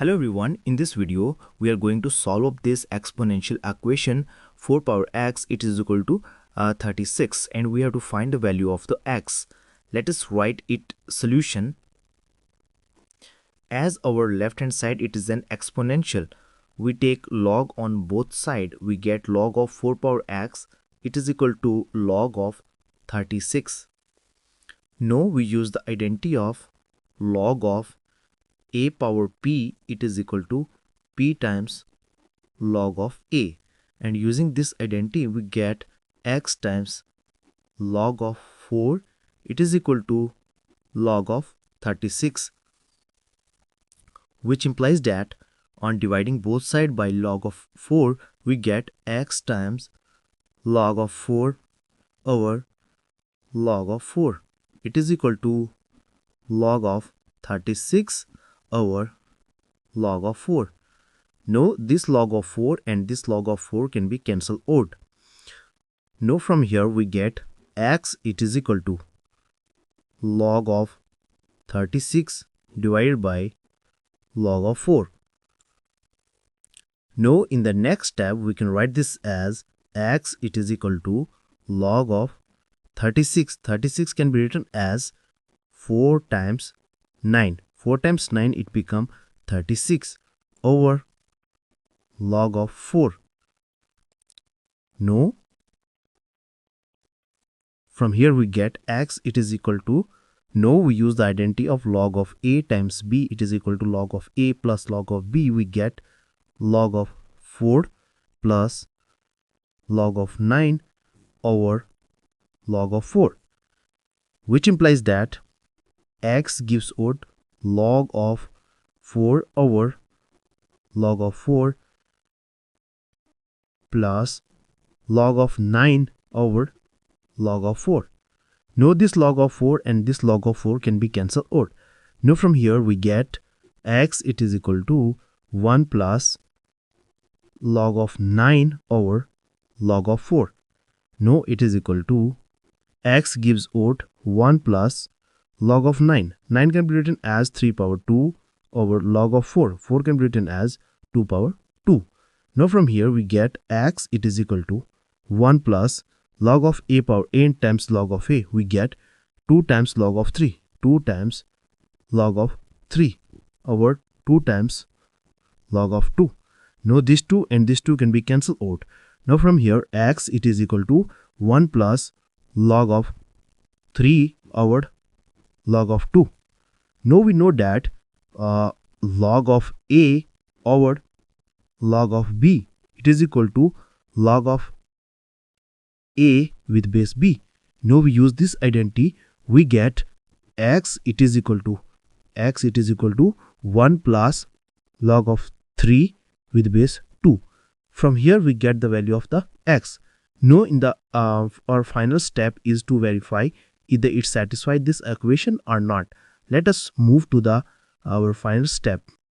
Hello everyone, in this video we are going to solve up this exponential equation 4 power x it is equal to 36 and we have to find the value of the x. Let us write it solution. As our left hand side it is an exponential, we take log on both sides, we get log of 4 power x it is equal to log of 36. Now we use the identity of log of a power p it is equal to p times log of a, and using this identity we get x times log of 4 it is equal to log of 36, which implies that on dividing both sides by log of 4 we get x times log of 4 over log of 4 it is equal to log of 36 over log of 4. Now this log of 4 and this log of 4 can be cancelled out. Now from here we get x it is equal to log of 36 divided by log of 4. Now in the next step we can write this as x it is equal to log of 36. 36 can be written as 4 times 9. 4 times 9 it become 36 over log of 4. Now from here we get x it is equal to, now we use the identity of log of a times b it is equal to log of a plus log of b, we get log of 4 plus log of 9 over log of 4, which implies that x gives out log of 4 over log of 4 plus log of 9 over log of 4. Now this log of 4 and this log of 4 can be cancelled out. Now from here we get x it is equal to 1 plus log of 9 over log of 4. Now it is equal to x gives out 1 plus log of 9. 9 can be written as 3 power 2 over log of 4. 4 can be written as 2 power 2. Now from here we get x it is equal to 1 plus log of a power n times log of a. We get 2 times log of 3. 2 times log of 3 over 2 times log of 2. Now this 2 and this 2 can be cancelled out. Now from here x it is equal to 1 plus log of 3 over log of 2. Now we know that log of a over log of b it is equal to log of a with base b. Now we use this identity, we get x it is equal to 1 plus log of 3 with base 2. From here we get the value of the x. Now in the our final step is to verify either it satisfies this equation or not. Let us move to the our final step.